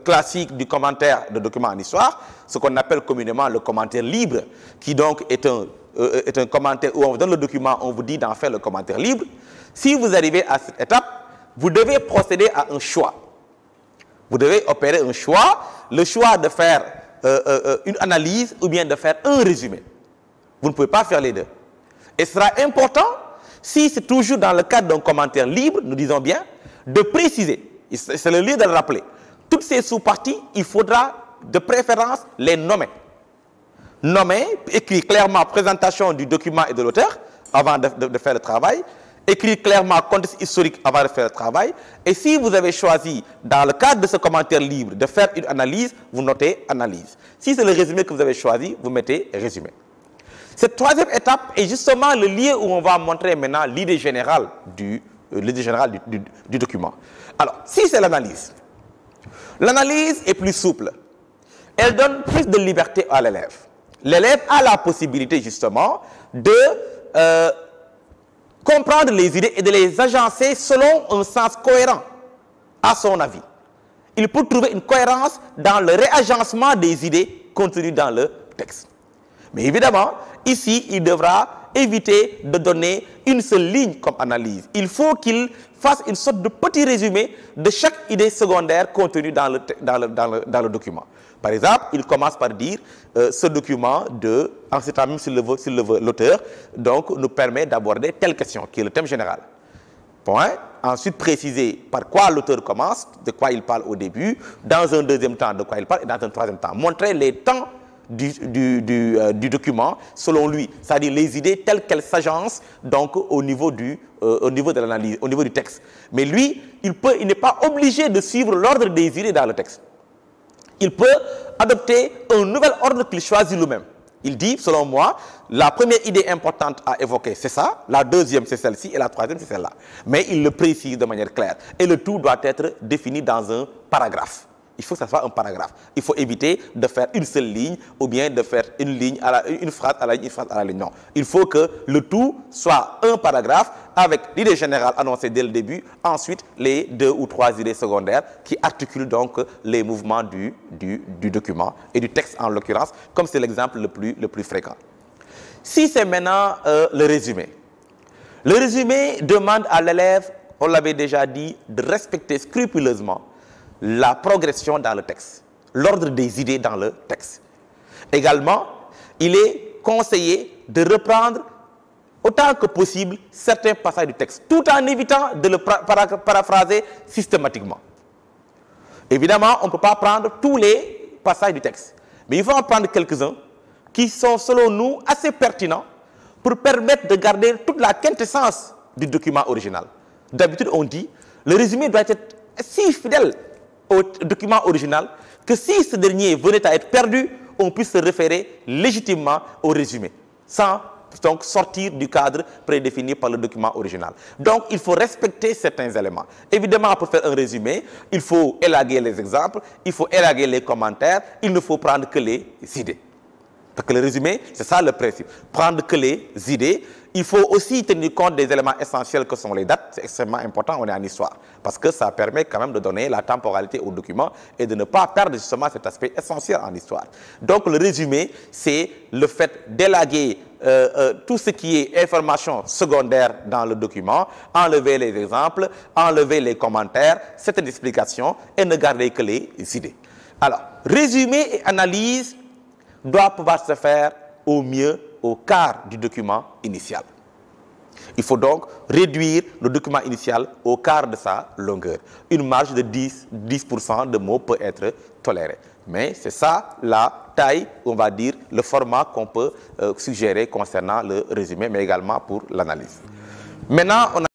Classique du commentaire de documents en histoire, ce qu'on appelle communément le commentaire libre, qui donc est un commentaire où on vous donne le document, on vous dit d'en faire le commentaire libre. Si vous arrivez à cette étape, vous devez procéder à un choix. Vous devez opérer un choix, le choix de faire une analyse ou bien de faire un résumé. Vous ne pouvez pas faire les deux. Et ce sera important, si c'est toujours dans le cadre d'un commentaire libre, nous disons bien, de préciser, c'est le lieu de le rappeler. Toutes ces sous-parties, il faudra de préférence les nommer. Nommer, écrire clairement présentation du document et de l'auteur avant de faire le travail, écrire clairement contexte historique avant de faire le travail. Et si vous avez choisi, dans le cadre de ce commentaire libre, de faire une analyse, vous notez analyse. Si c'est le résumé que vous avez choisi, vous mettez résumé. Cette troisième étape est justement le lieu où on va montrer maintenant l'idée générale du document. Alors, si c'est l'analyse, l'analyse est plus souple. Elle donne plus de liberté à l'élève. L'élève a la possibilité justement de comprendre les idées et de les agencer selon un sens cohérent à son avis. Il peut trouver une cohérence dans le réagencement des idées contenues dans le texte. Mais évidemment, ici, il devra éviter de donner une seule ligne comme analyse. Il faut qu'il fasse une sorte de petit résumé de chaque idée secondaire contenue dans le document. Par exemple, il commence par dire ce document, en citant même s'il le veut l'auteur, donc nous permet d'aborder telle question, qui est le thème général. Point. Ensuite, préciser par quoi l'auteur commence, de quoi il parle au début, dans un deuxième temps, de quoi il parle, et dans un troisième temps. Montrer les temps du document selon lui, c'est-à-dire les idées telles qu'elles s'agencent donc au niveau de l'analyse, au niveau du texte. Mais lui, il n'est pas obligé de suivre l'ordre des idées dans le texte. Il peut adopter un nouvel ordre qu'il choisit lui-même. Il dit, selon moi, la première idée importante à évoquer, c'est ça, la deuxième, c'est celle-ci, et la troisième, c'est celle-là. Mais il le précise de manière claire. Et le tout doit être défini dans un paragraphe. Il faut que ça soit un paragraphe. Il faut éviter de faire une seule ligne ou bien de faire une phrase à la ligne. Non. Il faut que le tout soit un paragraphe avec l'idée générale annoncée dès le début, ensuite les 2 ou 3 idées secondaires qui articulent donc les mouvements du document et du texte en l'occurrence, comme c'est l'exemple le plus fréquent. Si c'est maintenant le résumé. Le résumé demande à l'élève, on l'avait déjà dit, de respecter scrupuleusement la progression dans le texte, l'ordre des idées dans le texte. Également, il est conseillé de reprendre autant que possible certains passages du texte, tout en évitant de le paraphraser systématiquement. Évidemment, on ne peut pas prendre tous les passages du texte, mais il faut en prendre quelques-uns qui sont, selon nous, assez pertinents pour permettre de garder toute la quintessence du document original. D'habitude, on dit, le résumé doit être si fidèle au document original que si ce dernier venait à être perdu, on puisse se référer légitimement au résumé, sans donc sortir du cadre prédéfini par le document original. Donc, il faut respecter certains éléments. Évidemment, pour faire un résumé, il faut élaguer les exemples, il faut élaguer les commentaires, il ne faut prendre que les idées. Parce que le résumé, c'est ça le principe. Prendre que les idées. Il faut aussi tenir compte des éléments essentiels que sont les dates. C'est extrêmement important, on est en histoire. Parce que ça permet quand même de donner la temporalité au document et de ne pas perdre justement cet aspect essentiel en histoire. Donc le résumé, c'est le fait d'élaguer tout ce qui est information secondaire dans le document, enlever les exemples, enlever les commentaires, certaines explications et ne garder que les idées. Alors, résumé et analyse doivent pouvoir se faire au mieux au quart du document initial. Il faut donc réduire le document initial au quart de sa longueur. Une marge de 10% de mots peut être tolérée. Mais c'est ça la taille, on va dire, le format qu'on peut suggérer concernant le résumé, mais également pour l'analyse. Maintenant, on a